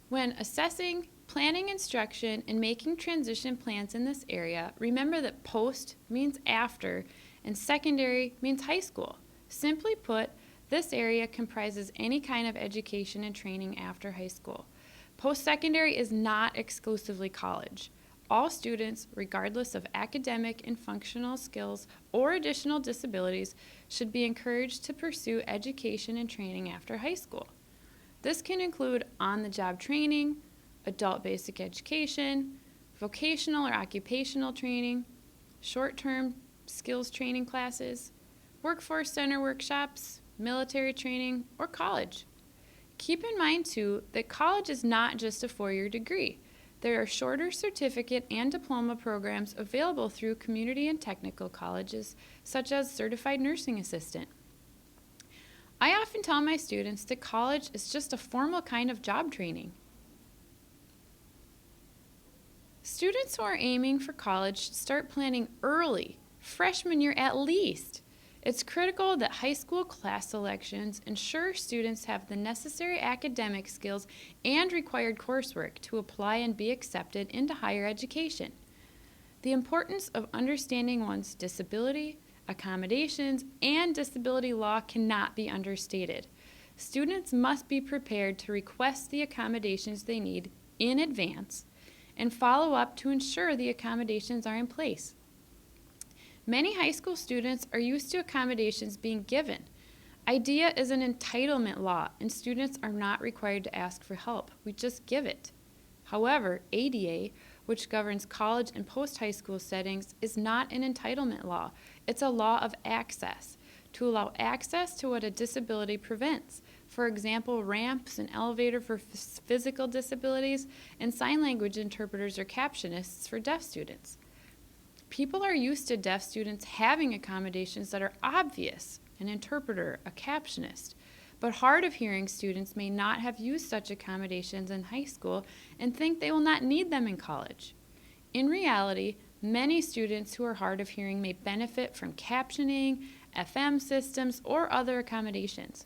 When assessing, planning instruction, and making transition plans in this area, remember that post means after and secondary means high school. Simply put, this area comprises any kind of education and training after high school. Post-secondary is not exclusively college. All students, regardless of academic and functional skills or additional disabilities, should be encouraged to pursue education and training after high school. This can include on-the-job training, adult basic education, vocational or occupational training, short-term skills training classes, workforce center workshops, military training, or college. Keep in mind, too, that college is not just a four-year degree. There are shorter certificate and diploma programs available through community and technical colleges, such as Certified Nursing Assistant. I often tell my students that college is just a formal kind of job training. Students who are aiming for college should start planning early, freshman year at least. It's critical that high school class selections ensure students have the necessary academic skills and required coursework to apply and be accepted into higher education. The importance of understanding one's disability, accommodations, and disability law cannot be understated. Students must be prepared to request the accommodations they need in advance and follow up to ensure the accommodations are in place. Many high school students are used to accommodations being given. IDEA is an entitlement law, and students are not required to ask for help. We just give it. However, ADA, which governs college and post-high school settings, is not an entitlement law. It's a law of access, to allow access to what a disability prevents. For example, ramps, an elevator for physical disabilities, and sign language interpreters or captionists for deaf students. People are used to deaf students having accommodations that are obvious, an interpreter, a captionist, but hard of hearing students may not have used such accommodations in high school and think they will not need them in college. In reality, many students who are hard of hearing may benefit from captioning, FM systems, or other accommodations.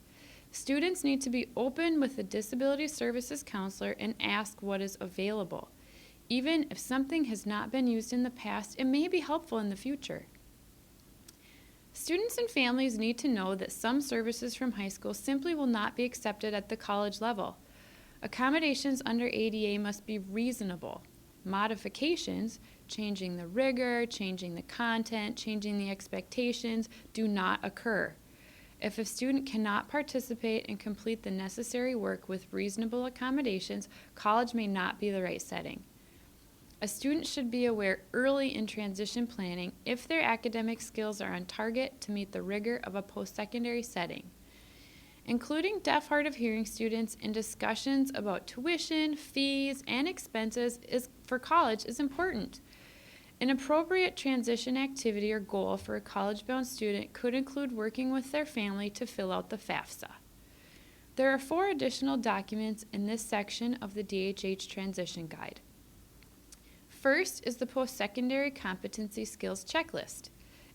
Students need to be open with the disability services counselor and ask what is available. Even if something has not been used in the past, it may be helpful in the future. Students and families need to know that some services from high school simply will not be accepted at the college level. Accommodations under ADA must be reasonable. Modifications, changing the rigor, changing the content, changing the expectations, do not occur. If a student cannot participate and complete the necessary work with reasonable accommodations, college may not be the right setting. A student should be aware early in transition planning if their academic skills are on target to meet the rigor of a post-secondary setting. Including deaf hard of hearing students in discussions about tuition, fees, and expenses for college is important. An appropriate transition activity or goal for a college-bound student could include working with their family to fill out the FAFSA. There are 4 additional documents in this section of the DHH Transition Guide. First is the Post-Secondary Competency Skills Checklist.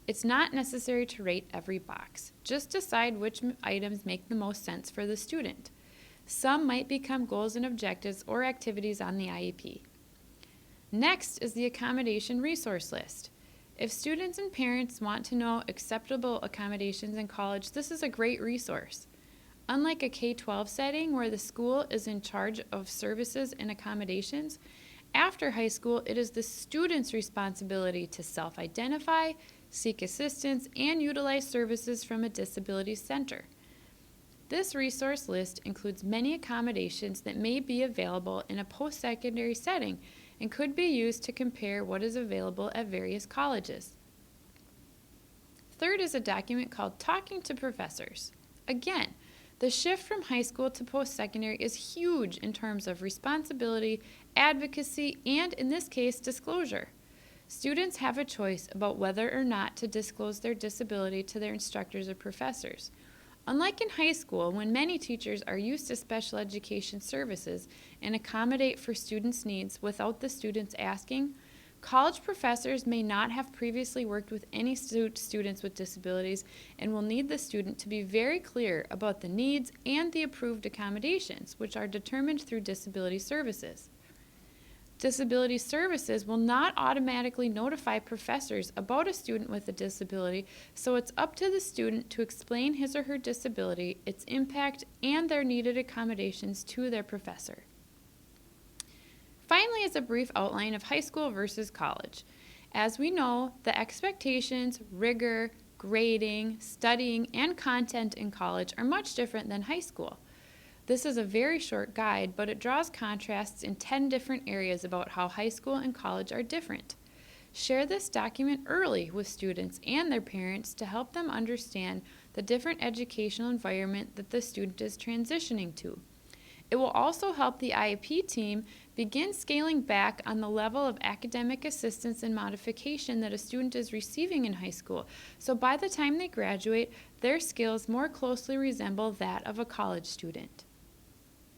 It's not necessary to rate every box. Just decide which items make the most sense for the student. Some might become goals and objectives or activities on the IEP. Next is the Accommodation Resource List. If students and parents want to know acceptable accommodations in college, this is a great resource. Unlike a K-12 setting where the school is in charge of services and accommodations, after high school, it is the student's responsibility to self-identify, seek assistance, and utilize services from a disability center. This resource list includes many accommodations that may be available in a post-secondary setting and could be used to compare what is available at various colleges. Third is a document called Talking to Professors. Again, the shift from high school to post-secondary is huge in terms of responsibility, advocacy, and, in this case, disclosure. Students have a choice about whether or not to disclose their disability to their instructors or professors. Unlike in high school, when many teachers are used to special education services and accommodate for students' needs without the students asking, College professors may not have previously worked with any students with disabilities and will need the student to be very clear about the needs and the approved accommodations, which are determined through disability services. Disability services will not automatically notify professors about a student with a disability, so it's up to the student to explain his or her disability, its impact, and their needed accommodations to their professor. Finally is a brief outline of high school versus college. As we know, the expectations, rigor, grading, studying, and content in college are much different than high school. This is a very short guide, but it draws contrasts in 10 different areas about how high school and college are different. Share this document early with students and their parents to help them understand the different educational environment that the student is transitioning to. It will also help the IEP team begin scaling back on the level of academic assistance and modification that a student is receiving in high school, so by the time they graduate, their skills more closely resemble that of a college student.